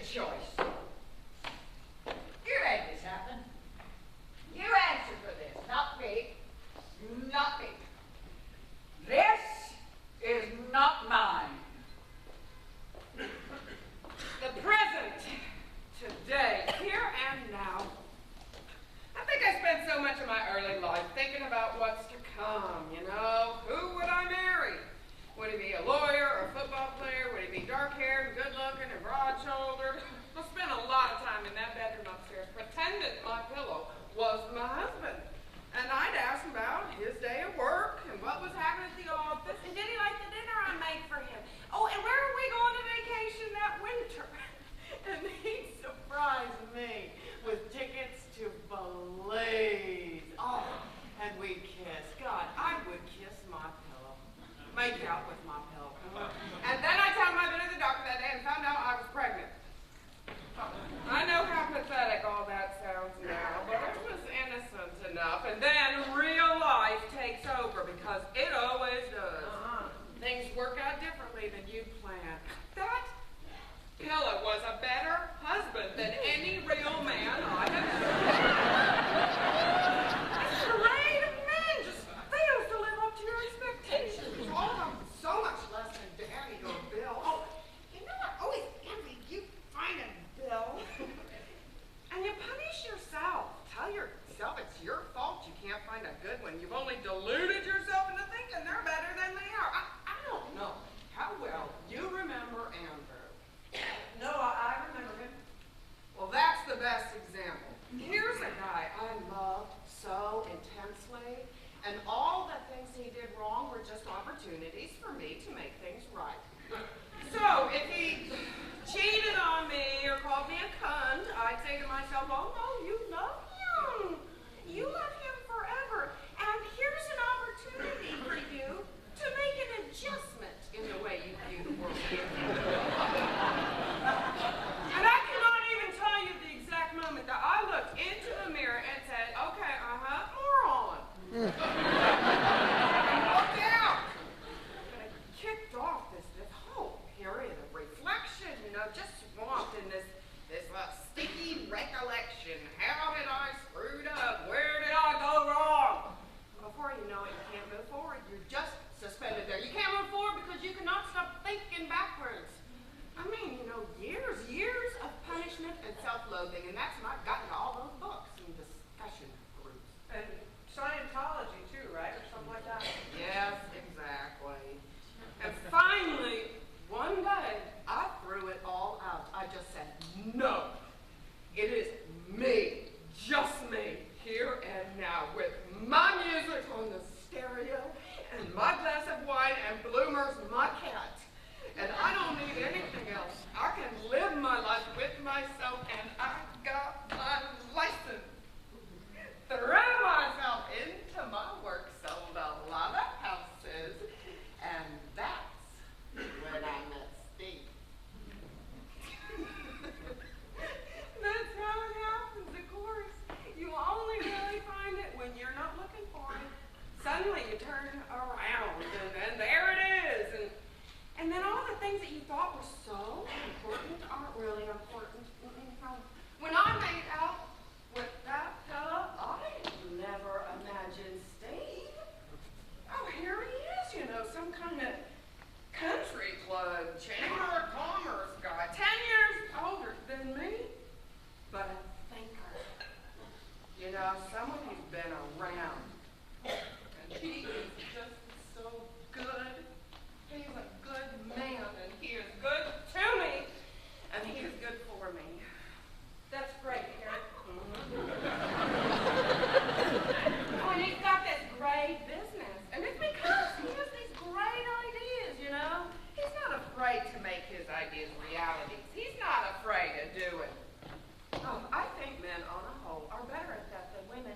choice. You made this happen. You answer for this, not me. Not me. This is not mine. The present, today, here and now. I think I spent so much of my early life thinking about what's to come, you know. Who would I marry? Would he be a lawyer or a football player? Would he be dark-haired and good-looking and broad-shouldered? I spent a lot of time in that bedroom upstairs pretending my pillow was my husband. And I'd ask him about his day at work and what was happening at the office. And did he like the dinner I made for him? Oh, and where are we going to vacation that winter? And he'd surprise me with tickets to Belize. Oh, and we'd kiss. God, I would kiss my pillow. Make out with my pillow. And then I told him I'd been to the doctor that day and found out I was pregnant. I know how pathetic all that sounds now, but it was innocent enough. And then real life takes over, because it always does. Things work out differently than you planned. That Pillow was a better husband than any real man I have known. This parade of men just fails to live up to your expectations. All of them so much less than Danny or Bill. Oh, you know, I always envied you finding Bill. And you punish yourself. Tell yourself it's your fault you can't find a good one. You've only deluded yourself into thinking they're better than they are. I don't know how well you remember Andrew. No, I remember him. Well, that's the best example. Here's a guy I loved so intensely, and all the things he did wrong were just opportunities for me to make things right. So if he cheated on me or called me a cunt, I'd say to myself, oh no, you love him. You love him forever. And here's an opportunity for you to make an adjustment in the way you view the world. And I cannot even tell you the exact moment that I looked into the mirror and said, okay, moron. And walked out. But I kicked off this whole period of reflection, you know, just swamped in this sticky recollection. How did I screwed up? Where did I go wrong? Before you know it, you can't move forward. You're just suspended there. You can't move forward because you cannot stop thinking backwards. I mean, you know, years of punishment and self-loathing, and that's when I've gotten to all those books and discussion groups. And Scientology too, right? Or something like that. Yes, exactly. And finally, one day, I threw it all out. I just said, no. It is me, just me, here and now, with my music on the stereo, and my glass of wine, and Bloomer's my cat. And I don't need anything else. I can live my life with myself, and I got my license. Threw myself into my work, sold a lot of houses, and that's when I met Steve. That's how it happens, of course. You only really find it when you're not looking for it. Suddenly you turn around, and there it is. And then all the things that you thought were so important aren't really important. When I made out with that fella, I never imagined Steve. Oh, here he is, you know, some kind of country club, chamber of commerce guy, 10 years older than me, but a thinker. You know, someone who's been around. And he is just so good. He's a good man, and he is good to me, and he is good for me. That's great, Karen. Oh, and he's got this great business, and it's because he has these great ideas, you know? He's not afraid to make his ideas realities. He's not afraid to do it. Oh, I think men on a whole are better at that than women.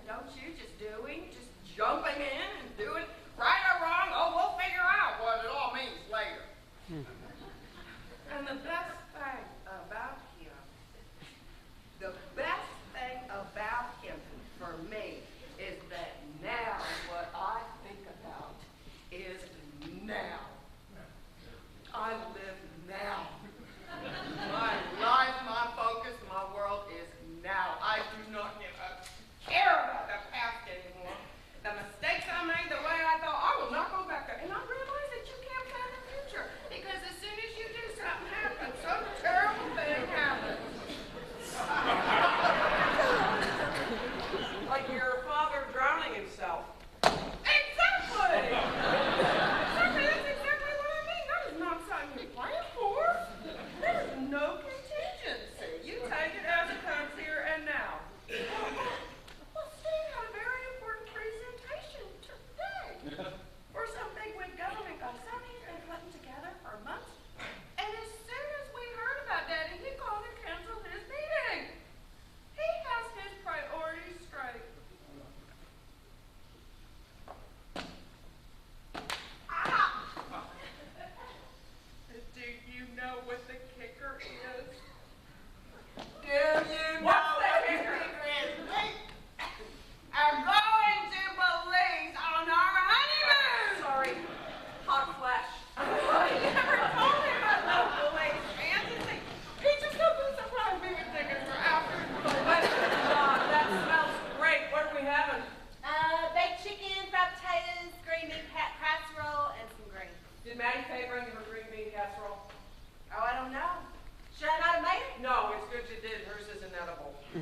I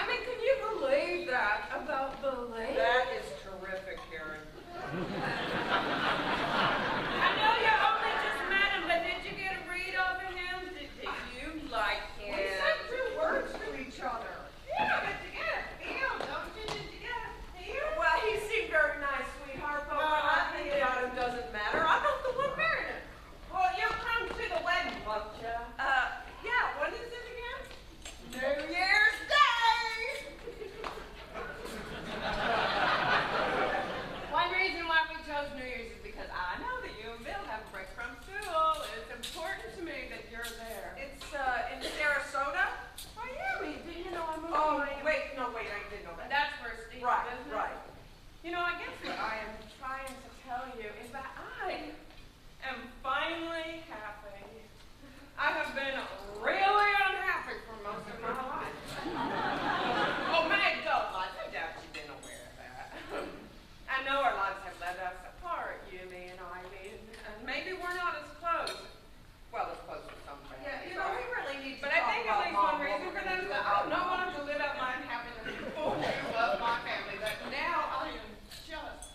mean, can you believe that about the lake? That is terrific, Karen. I know you only just met him, but did you get a read off of him? Did you like him? We said 2 words to each other. Yeah, but you get a feel, don't you? Did you get a feel? Well, he seemed very nice, sweetheart, but what I think about him doesn't matter. I'm not the one marrying him. Well, you'll come to the wedding, won't you? Yeah, when is it again? New Year's Day! One reason why we chose New Year's is because I know that you and Bill have a break from school. It's important to me that you're there. It's, in Sarasota? Miami. Didn't you know I moved to Oh, Miami? wait, no, wait, I didn't know that. That's where Steve's Right, business. right. You know, I guess what I am trying to tell you is that I am finally happy. I have been really unhappy for most of my life. Oh, my adult life. I doubt you've been aware of that. I know our lives have led us apart, you, me, and Ivy, and maybe we're not as close. Well, as close as some friends. Yeah, you know, we really need to But I talk think at about least Mom, one what reason we're for gonna them do is that about I don't Mom. want to live out my happiness before you love my family, but now I am just.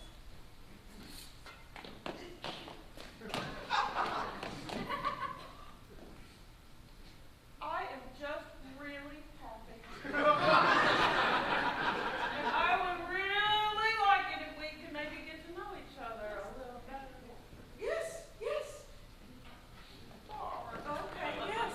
I am just really happy. And I would really like it if we could maybe get to know each other a little better. Yes, yes. Okay, yes.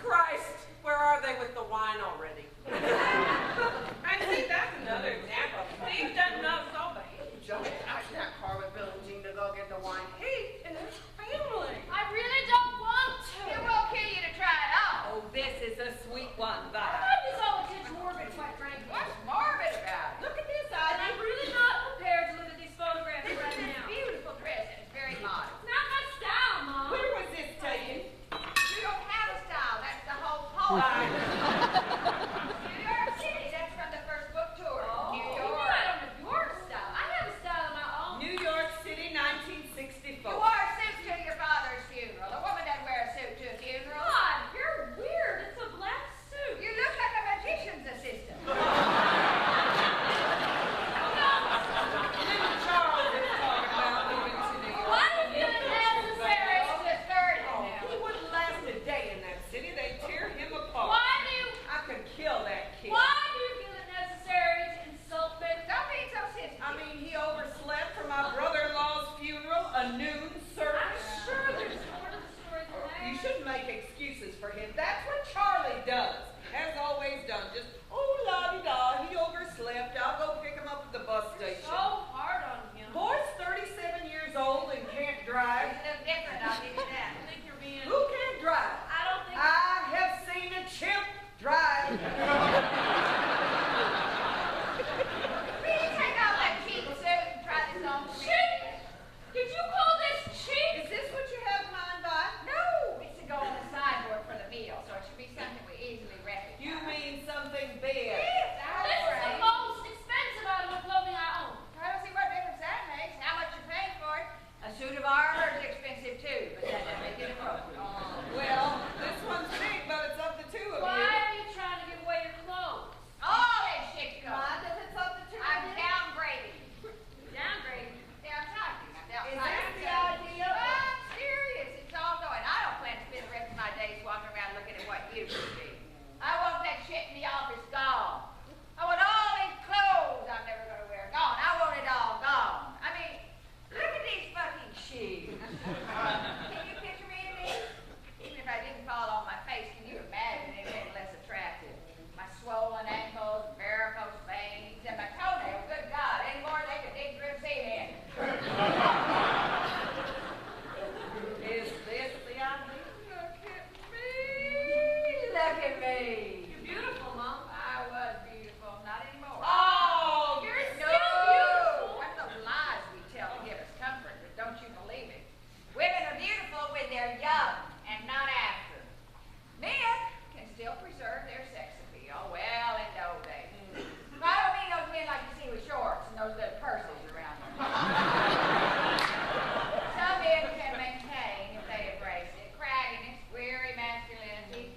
Christ, where are they with the wine already? And see, that's another example. Steve doesn't know so, but he jumped out in that car with Bill and Jean to go get the wine. He and his family. I really don't want to. It won't kill you to try it out. Oh, this is a sweet one, I Vi. find this all a touch morbid, quite frankly. What's morbid about it? Look at this, and I'm really not prepared to look at these photographs This right is a now. beautiful dress and it's very modern. It's not my style, Mom. Where was this taken? You don't have a style. That's the whole point. New York City. That's from the first book tour. Oh, New you York. mean I don't have your style. I have a style of my own. New York City, 1964. You wore a suit to your father's funeral. A woman doesn't wear a suit to a funeral. God, you're weird. It's a black suit. You look like a magician's assistant. Charles is talking about moving to New York. Why do you feel it necessary? It's the third Oh, now. he wouldn't last a day in that city. They'd tear him apart. Why do you I could kill that kid. Why do you feel it necessary to insult me? Don't be so sensitive. I mean, he overslept for my brother-in-law's funeral, a noon I'm service. sure there's more to the story than that. You shouldn't make excuses for him. That's what Charlie does. Has always done. Just, oh, la-di-da, he overslept. I'll go pick him up at the bus station. So hard on him. Boy's 37 years old and can't drive. It's a little different, I'll give you that. I think you're being. Who can't drive? I don't think. I have seen a chimp drive. Will you take off that cheap suit and try this on for me? Cheap? Did you call this cheap? Is this what you have in mind, Vi? No, it's to go on the sideboard for the meal, so it should be something we easily recognize. You mean something big? Yes, I This is the agree. most expensive item of clothing I own. I don't see what difference that makes. How much you paying for it? A suit of armor is expensive too, but that doesn't make it appropriate. Well, this one's big, but it's of the two of Why you. are you trying to give away your clothes? All that shit goes. Mind if it's of the two of I'm you? downgrading. Downgrading. Downsizing. I'm Is downsizing. that the idea? I'm serious. It's all going. I don't plan to spend the rest of my days walking around looking at what used to be. I want that shit in the office gone. I want all these clothes I'm never going to wear gone. I want it all gone. I mean, look at these fucking shoes. Can you picture me in these? Even if I didn't fall on my face, can you imagine it any less attractive? My swollen ankles, varicose veins, and my toenails. Good God, any more they could dig through cement. Is this the idea? Look at me. Look at me. You're beautiful, Mom. I was beautiful, not anymore. Oh, you're No, still beautiful. that's those lies we tell to give us comfort, but don't you believe it? Women are beautiful when they're young and not after. Men can still preserve their sex appeal well into old age. I don't mean those men like you see with shorts and those little purses around them. Some men can maintain, if they embrace it, cragginess, weary masculinity,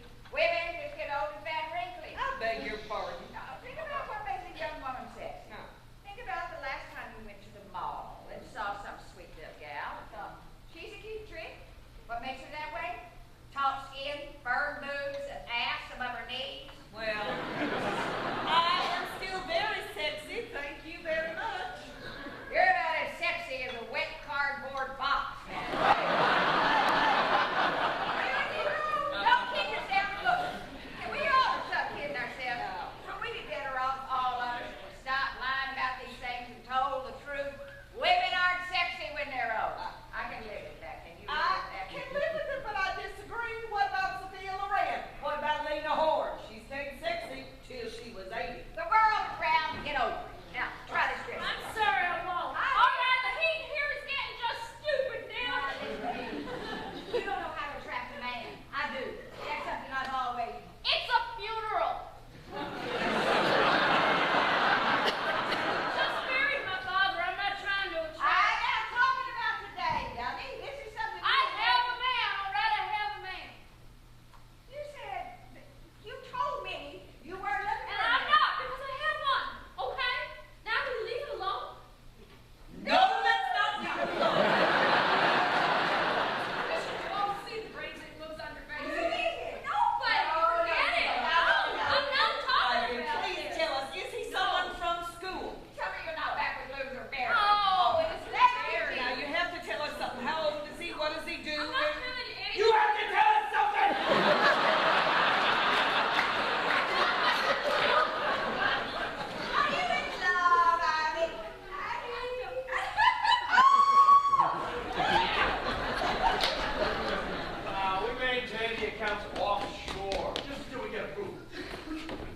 council offshore, just until we get approval.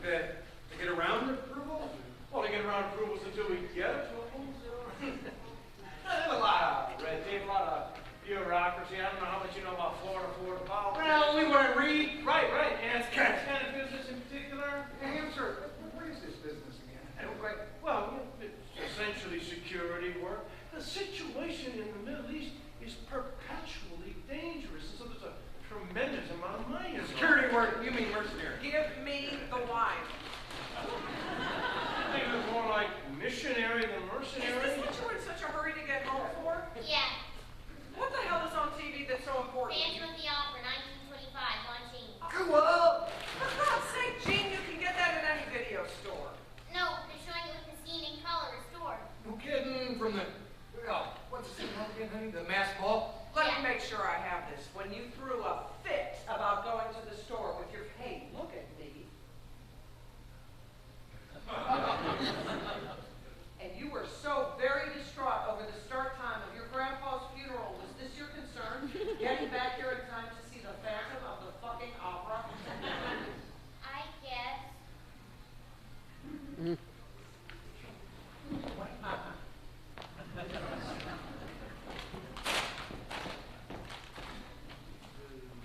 To get around the approval? Well, to get around approvals until we get approvals. There's a lot of red tape, a lot of bureaucracy. I don't know how much you know about Florida politics. Well, only what I read. Right. And it's kind of business in particular. Answer. What is this business again? I don't quite. Well, it's essentially security work. The situation in the Middle East is perpetually dangerous, and so there's a tremendous amount of money. Security work, you mean mercenary. Give me the wine. I think it's more like missionary than mercenary. Is this what you were in such a hurry to get home for? Yeah. What the hell is on TV that's so important? Phantom of the Opera, 1925, launching. Go up! For God's sake, Gene, you can get that in any video store. No, they're showing it with the scene in color restored. No kidding. From the, what's the name again, honey? The mass ball? Let Yeah. me make sure I have this. When you threw a fit about going to the store with your, hey, look at me. And you were so very distraught over the start time of your grandpa's funeral. Was this your concern? Getting back here in time to see the Phantom of the fucking Opera? I guess.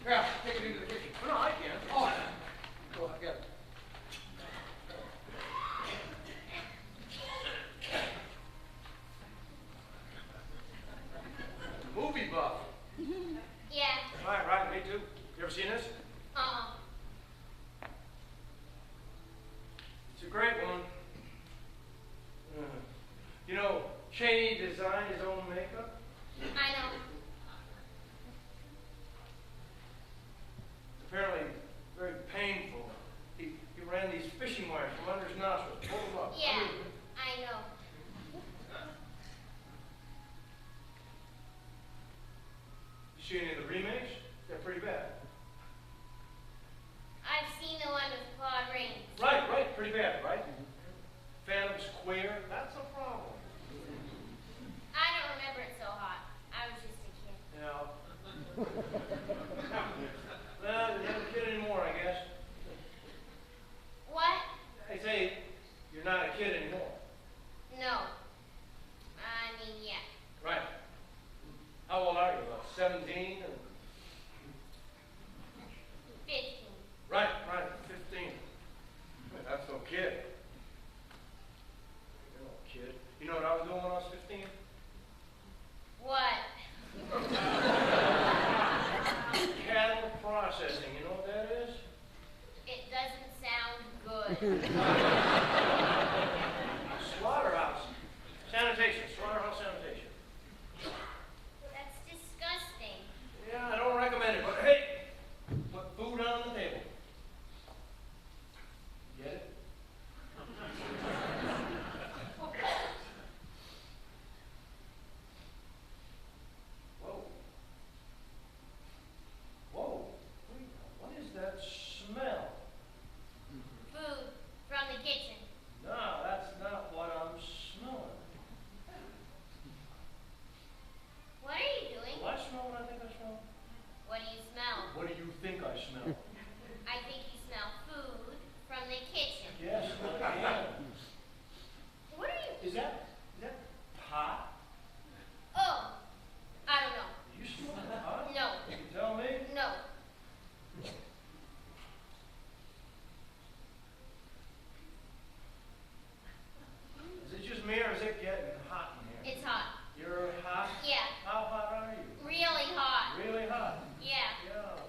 Yeah, take it into the kitchen. No, I can't. Oh, go, I got it. Movie buff. Yeah. Right, me too. You ever seen this? Uh-uh. It's a great one. You know, Cheney designed his own makeup. I know. Apparently very painful. He ran these fishing wires from under his nostrils, pulled them up. Yeah, I know. You see any of the remakes? They're pretty bad. I've seen the one with Claude Rains. Right, pretty bad, right? Phantom's queer, that's a problem. I don't remember it so hot. I was just a kid. Yeah. Well, you're not a kid anymore, I guess. What? I say, you're not a kid anymore. No. I mean, yeah. Right. How old are you? About 17? Or... 15. Right, 15. That's no kid. You're no kid. You know what I was doing when I was 15? What? Cattle processing. You know what that is? It doesn't sound good. Slaughterhouse. Sanitation. Slaughterhouse sanitation. That's disgusting. Yeah, I don't recommend it, but hey, put food on the table. Get it? Whoa. Wait, what is that smell? Food from the kitchen. No, that's not what I'm smelling. What are you doing? Do I smell what I think I smell? What do you smell? What do you think I smell? I think you smell food from the kitchen. Yes, I am. What are you? Is that pot? Oh, I don't know. You smell pot? No. You tell me? No. Is it just me or is it getting hot in here? It's hot. You're hot? Yeah. How hot are you? Really hot. Really hot? Yeah. Yeah.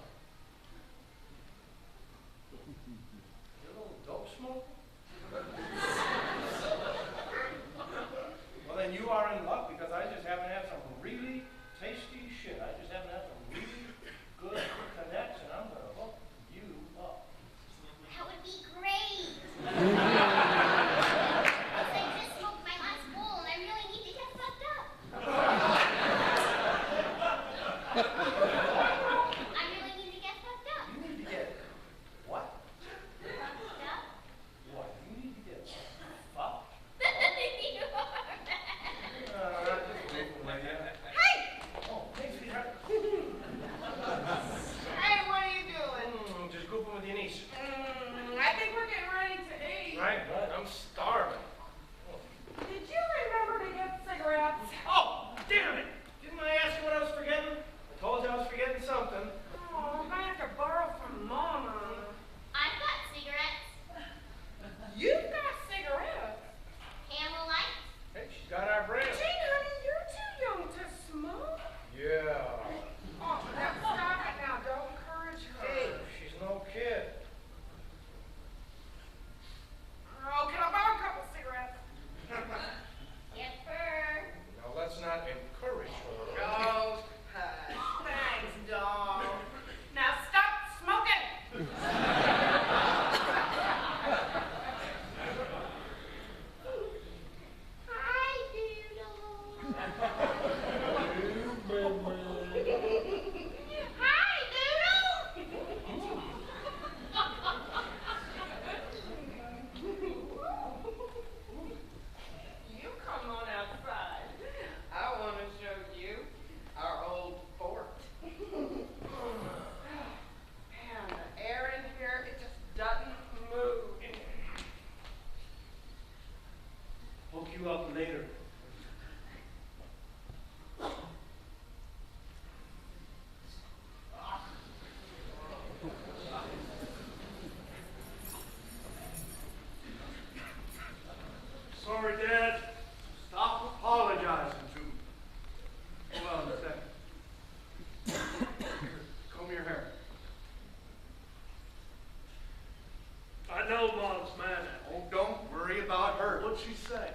she say?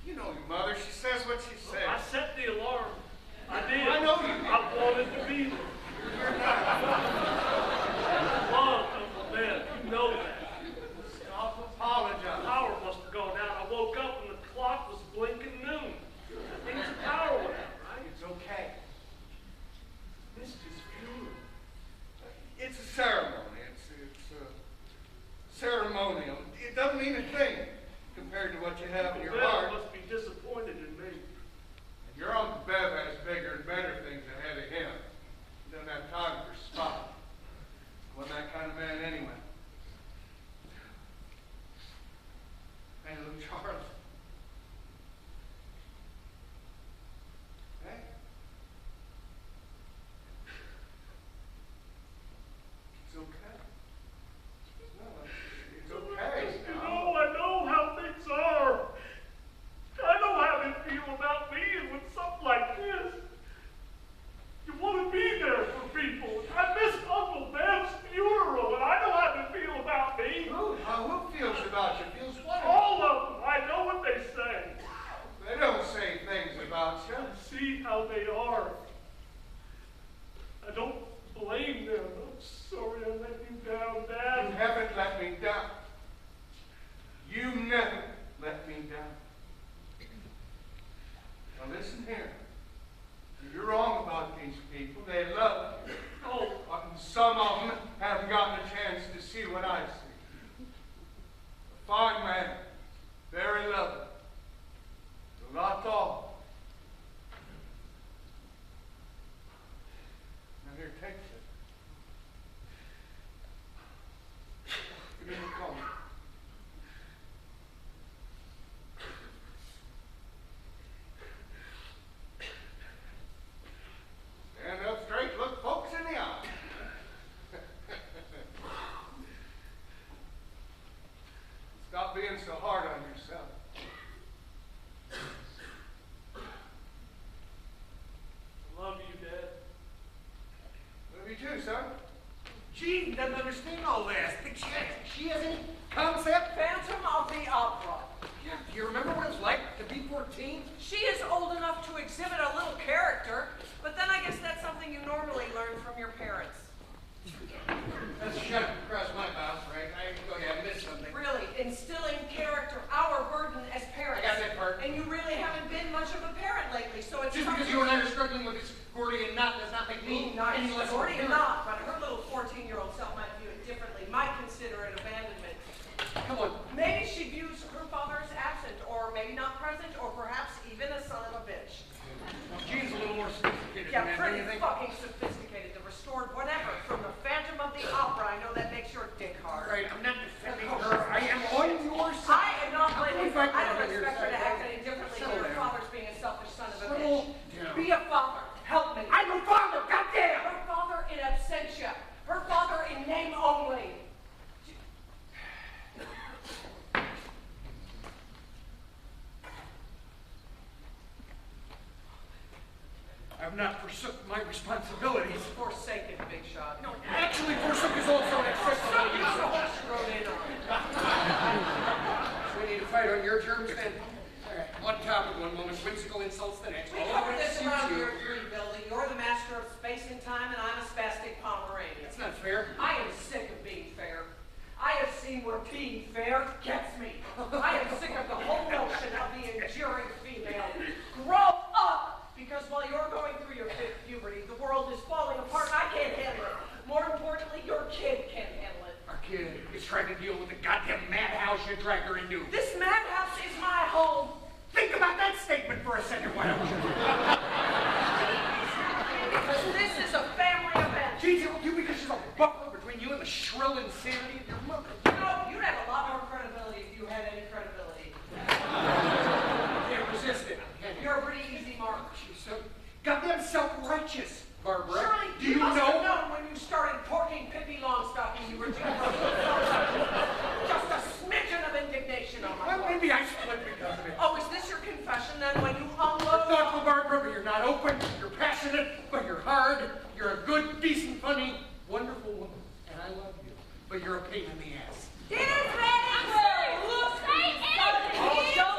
You know your mother. She says what she says. I set the alarm. I did. I know you did. I wanted to be there. Love, Uncle Ben. You know that. Stop apologizing. Power must have gone out. I woke up and the clock was blinking noon. That means the power went out, right? It's okay. Missed his funeral. It's a ceremony. It's a ceremonial. It doesn't mean a thing compared to what you have in your Uncle Ben heart. must be disappointed in me. Your Uncle Bev has bigger and better things ahead of him. He doesn't have time for spot. Wasn't that kind of man anyway. Hey, little Charlie. Hey. It's okay. No, it's okay. I know how things are. I know how they feel about me, and with something like this, you want to be there for people. I missed Uncle Ben's funeral, and I know how they feel about me. Who feels about you? Feels what? All of them. I know what they say. They don't say things about you. I see how they are. I don't blame them. I'm sorry I let you down, You Dad. haven't let me down. You never let me down. Now listen here. You're wrong about these people. They love you. Oh, And some of them haven't gotten a chance to see what I see. A fine man, very loving. But not all. Now here, take this. Give me the comb. Stand up straight, look folks in the eye. Stop being so hard on yourself. I love you, Dad. Love you too, son. Jean doesn't understand all this. She has any concept? Phantom of the Opera. Yeah, do you remember what it's like to be 14? She is old enough to exhibit a little character, but then I guess that's something you normally learn from your parents. That's shut up across my mouth, right? I go ahead and miss something. Really, instilling character, our burden as parents. I got that part. And you really haven't been much of a parent lately, so it's Just because you and I are struggling with this Gordian knot does not make me any less of a Gordian parent. not, but her little 14-year-old self might view it differently, might consider it abandonment. Come on. Maybe she views her father as absent, or maybe not present, or perhaps even a son of a bitch. Jean's a little more sophisticated Yeah, than that, pretty don't you think? fucking sophisticated. The restored whatever from the Phantom of the Opera. I know that makes your dick hard. Right, I'm not defending her. I am on your side. I am not blaming In her. fact, I I'm don't on your expect her to side. act any differently Settle than her down. father's being a selfish son of a Settle bitch. down. Be a father. Help me. I'm a father, goddamn! Her father in absentia. Her father in name only. I've not forsook my responsibilities. Forsaken, big shot. No, actually, forsook is also an accessibility. Use the horse you rode in on. So we need to fight on your terms then? All right, on topic one moment, whimsical insults the next. We All covered of it this suits around you. year 3, Billy. You're the master of space and time, and I'm a spastic Pomeranian. That's not fair. I am sick of being fair. I have seen where being fair gets me. I am sick of the whole notion of the enduring female. Grow up! Because while you're going through your fifth puberty, the world is falling apart and I can't handle it. More importantly, your kid can't handle it. Our kid is trying to deal with the goddamn madhouse you dragged her into. This madhouse is my home. Think about that statement for a second, why don't you? Because this is a family event. Geez, you because she's a buffer between you and the shrill insanity of your mother. You know, you'd have a lot more credibility if you had any credibility. Can't resist it, can you? You're a pretty easy mark. She's so goddamn self-righteous, Barbara. Surely, Do you must have know? known when you started porking Pippi Longstocking you were due for just a smidgen of indignation on my Well, part. maybe I split because of it. Oh, is this your confession then when you unload? Thoughtful, Barbara, but you're not open, you're passionate, but you're hard, you're a good, decent, funny, wonderful woman, and I love you, but you're a pain in the ass. Dinner's ready! I'm sorry. Look, Say anything. oh, shut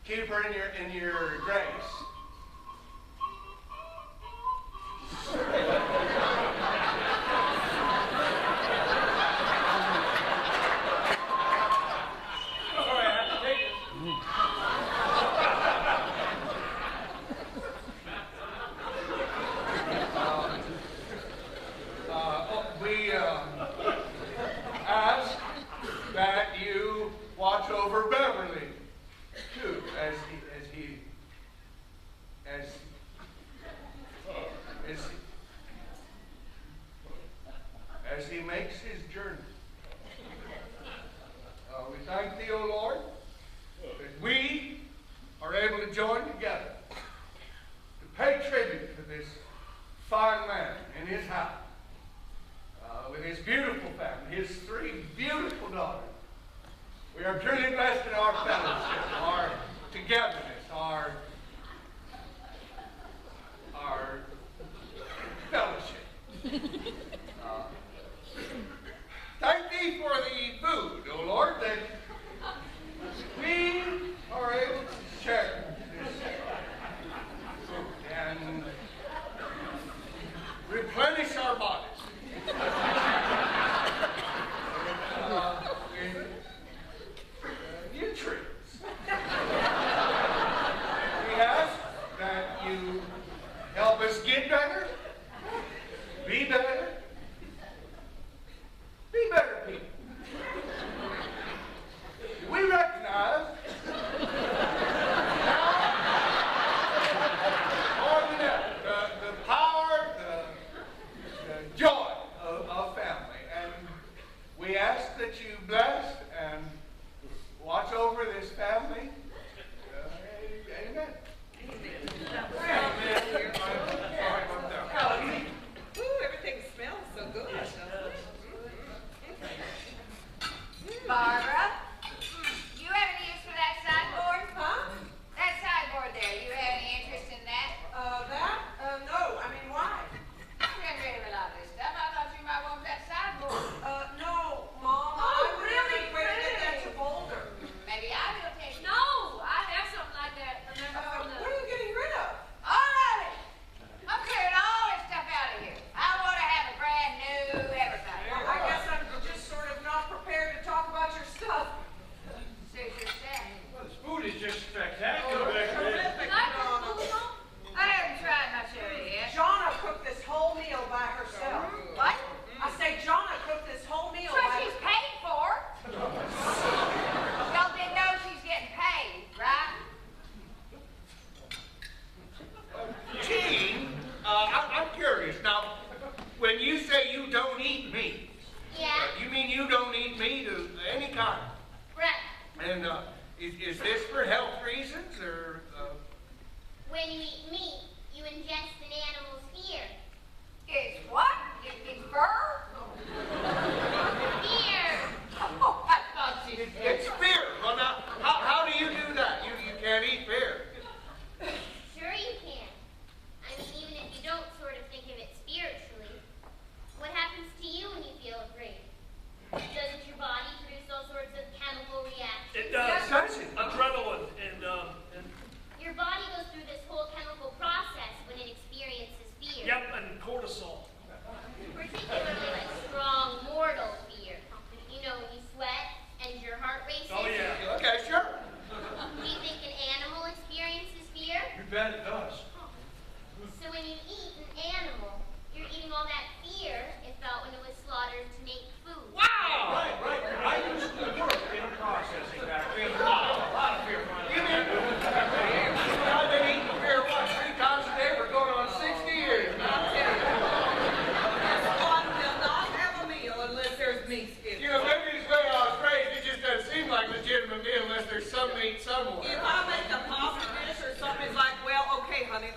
keep her in your grace. We ask that you watch over Beverly too, as he makes his journey. We thank thee, O Lord, that we are able to join together to pay tribute to this fine man in his house, with his beautiful family, his 3 beautiful daughters. We are truly blessed in our fellowship, our togetherness, our fellowship. Thank thee for the food, O Lord, that we are able to share this food and replenish our bodies with nutrients. We ask that you help us get better, be better, be better people. We recognize now, more than ever, the power, the joy of family. And we ask that you bless and watch over this family. Amen. Ooh, everything smells so good. Barbara, you have any use for that sideboard? Huh? That sideboard there, you have any interest in that? No. I mean, why? I'm getting rid of a lot of this stuff. I thought you might want that sideboard. No, Mom. I would really really get that pretty. to Boulder. Maybe I will take it. No, I have something like that. Remember from the... What are you getting rid of? All of it. I'm clearing all this stuff out of here. I want to have a brand new everything. I guess I'm just sort of not prepared to talk about your stuff. Suit yourself. Well, this food is just spectacular back there. Terrific, Can I put Donna. the food on? I haven't tried much of it yet. Jonna cooked this whole meal by herself. What? I say Jonna cooked this whole meal That's what by she's herself. paid for. Y'all didn't know she's getting paid, right? Gene, I'm curious. Now, when you say you don't eat meat, Yeah, you mean you don't eat meat of any kind? right. And is this for health reasons or? When you eat meat, you ingest an animal's fear. It's what? It's fur? Fear! Oh, I thought she was It's fear. Well, now, how do you do that? You can't eat fear. Sure you can. I mean, even if you don't sort of think of it spiritually, what happens to you when you feel afraid? Doesn't your body produce all sorts of chemical reactions? It does. Does it? Adrenaline and Your body goes through this whole chemical process when it experiences fear. yep, and cortisol. Particularly like strong, mortal fear. You know, when you sweat and your heart races. Oh yeah. Okay, sure. Do you think an animal experiences fear? You bet it does. So when you eat an animal, you're eating all that fear it felt when it was slaughtered to make food. Wow! Right. I used to work in a processing factory. A lot of fear. You mean I've been eating fear what 3 times a day for going on 60 years? This one will not have a meal unless there's meat in it. You know, maybe it's the way I was raised. It just doesn't seem like legitimate meal unless there's some meat somewhere. If I make a pasta dish or something, it's like, well, okay, honey,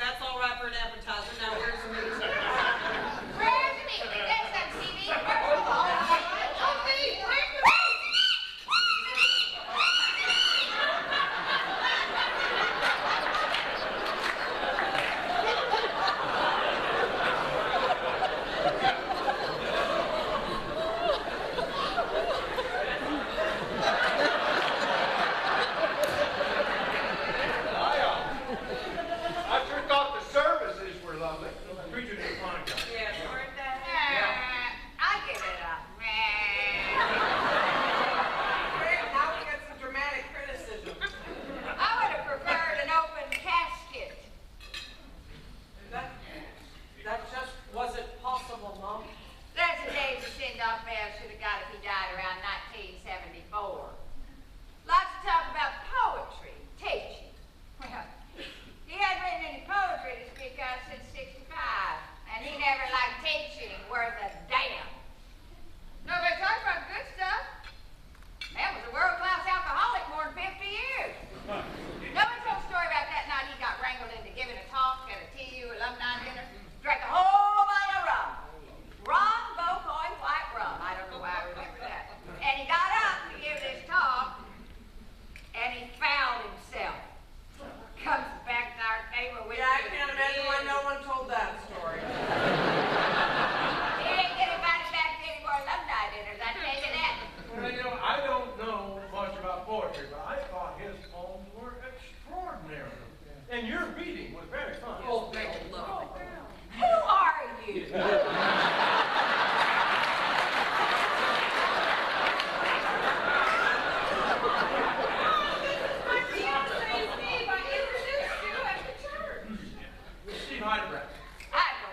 Heidelberg.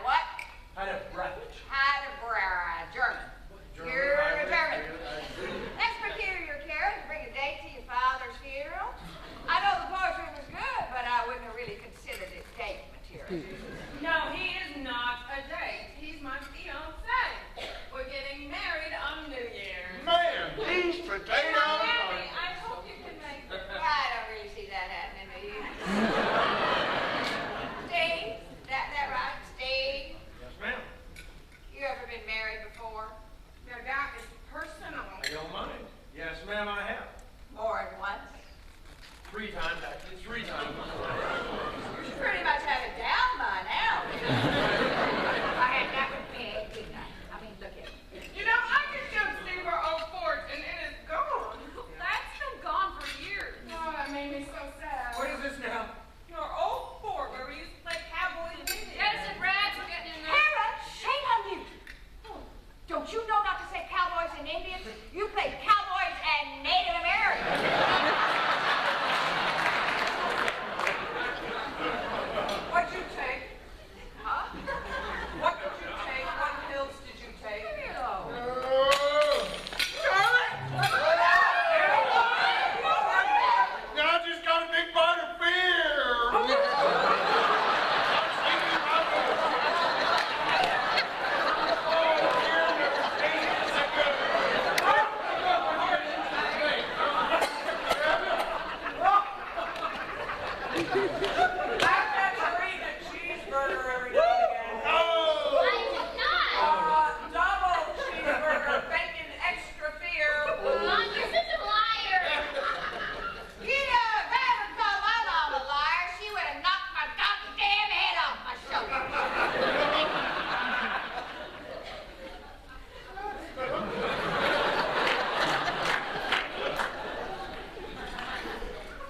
What? Heidelberg. German. You're a German. That's peculiar, Karen, to bring a date to your father's funeral. I know the poetry was good, but I wouldn't have really considered it date material. No, he is not a date. He's my fiancé. We're getting married on New Year's. Man, these Hey, potatoes Miami, I hope you can make it. I don't really see that happening to you. Steve, that right? Steve, Yes, ma'am. you ever been married before? Now that is personal. I don't mind. Yes, ma'am, I have. More than once? 3 times, actually. 3 times. You pretty much have it down by now. I had that with Peg, didn't I? I mean, look at it. You know, I just took Steve for Old Fort and it is gone. That's been gone for years. Oh, that made me so sad. What is this now? Your Old Fort where we used to play cowboys and Indians. Jettison rats are getting in there. Kara, shame on you. Don't you know not to say cowboys and Indians? You play cowboys and Native Americans. What'd you take? Huh? What did you take? What pills did you take? Now I just got a big bite of fear. I bet you're eating a cheeseburger every now and again. Oh! I do not. Double cheeseburger, bacon, extra fear. Mom, you're such a liar. You know, if I ever called my mom a liar, she would have knocked my goddamn head off my shoulder.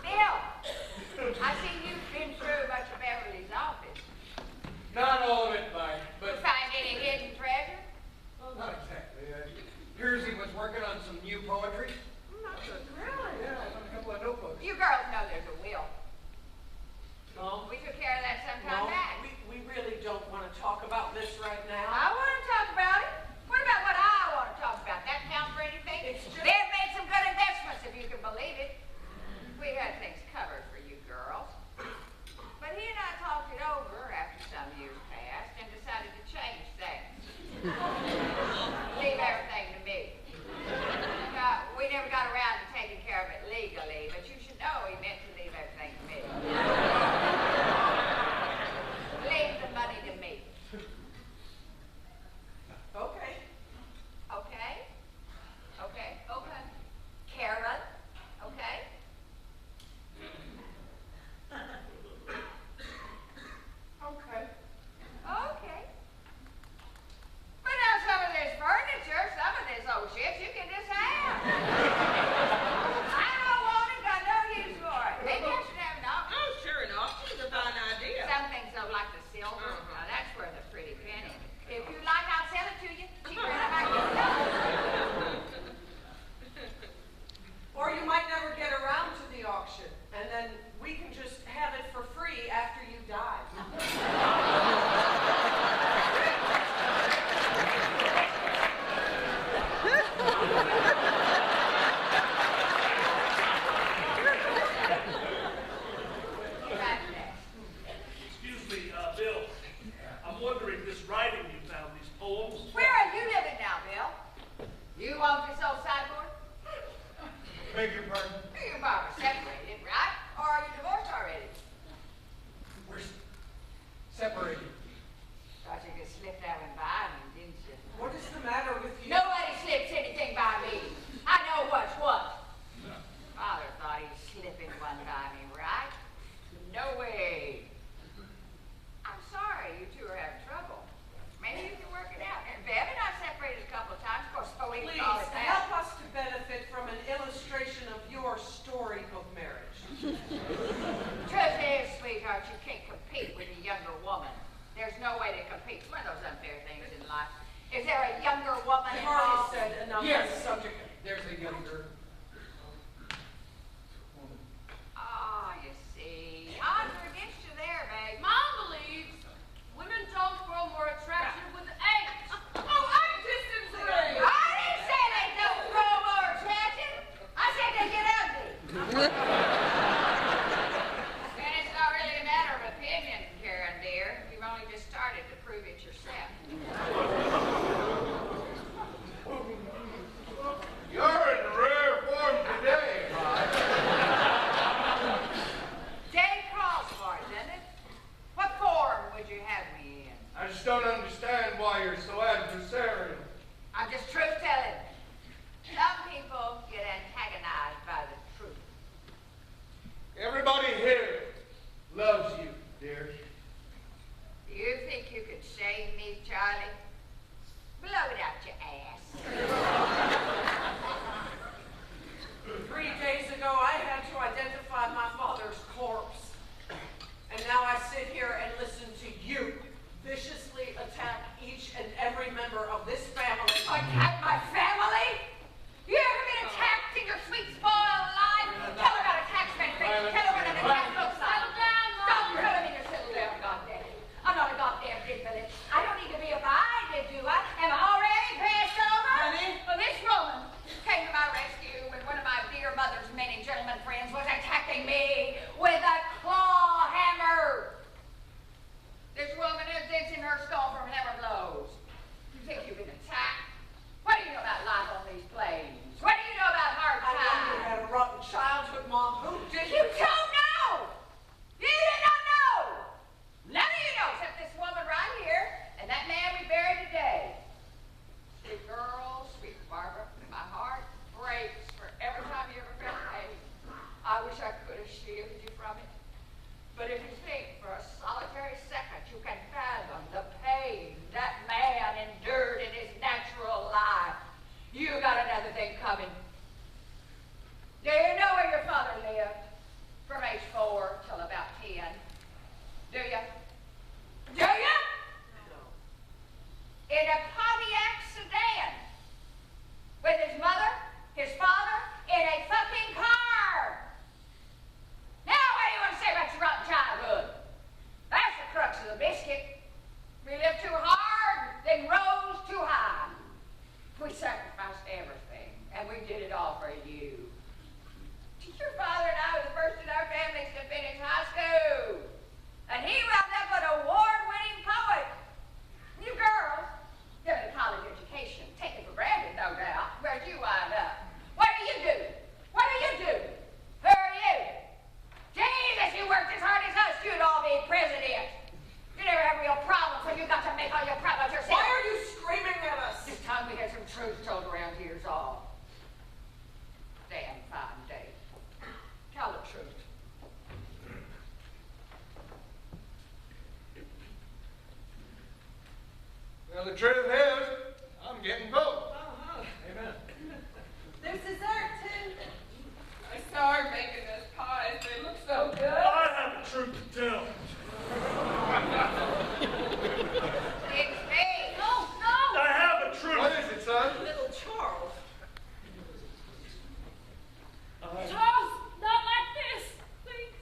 Bill, I see you've been through make all your problems yourself. Why are you screaming at us? It's time we get some truth told around here is all. Damn fine day. Tell the truth. Well, the truth is, I'm getting both. Amen. There's dessert, too. I saw her making those pies. They look so good. I have the truth to tell. It's me. No, no! I have the truth. What is it, son? Little Charles. Charles, not like this, please.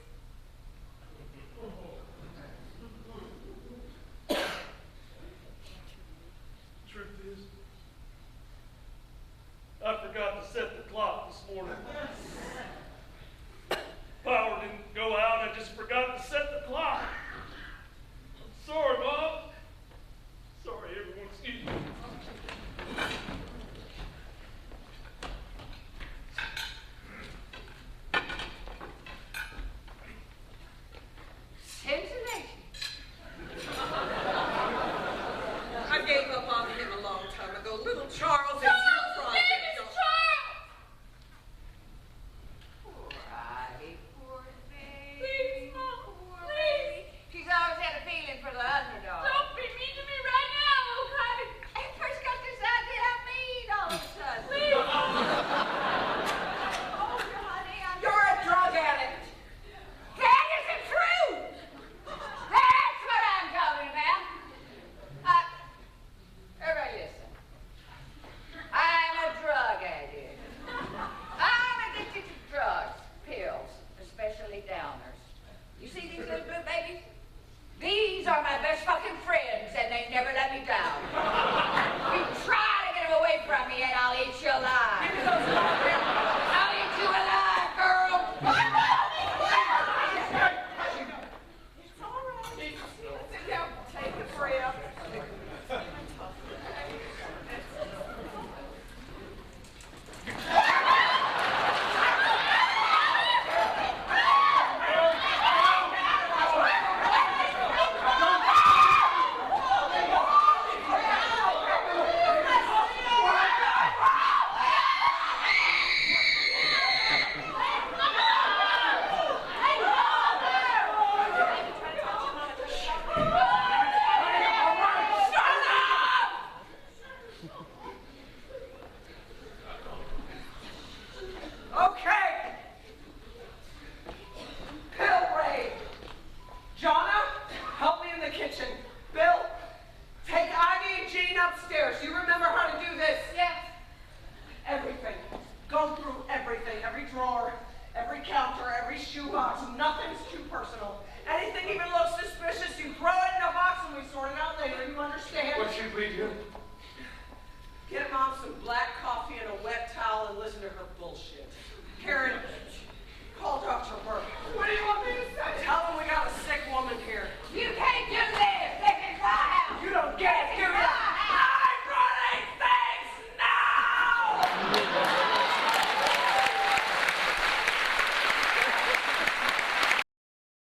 Truth is, I forgot to set the clock this morning. Power didn't go out, I just forgot to set the clock. Sorry, Mom. Sorry, everyone, excuse me. Cincinnati. I gave up on him a long time ago. Little Charles is your Charles, project. name is Charles! Poor Ivy, poor baby. Please, Mom, Poor please. baby. She's always had a feeling for the underdog. Don't be mean to me right now, okay? And first got this idea I'm mean all of a sudden. Please. Oh, honey, I'm You're a drug addict. That isn't true! That's what I'm talking about! Everybody listen. I'm a drug addict. I'm addicted to drugs, pills, especially downers. You see these little blue babies? These are my best fucking friends, and they never let me down. You try to get them away from me, and I'll eat you alive. Give me those goddamn. I'll eat you alive, girl! It's all right. Sit down. Take a breath. Okay. Bill Ray. Jonna, help me in the kitchen. Bill, take Ivy and Jean upstairs. You remember how to do this? Yes. Everything. Go through everything. Every drawer, every counter, every shoebox. Nothing's too personal. Anything even looks suspicious, you throw it in a box and we sort it out later. You understand? What should we do? Get Mom some black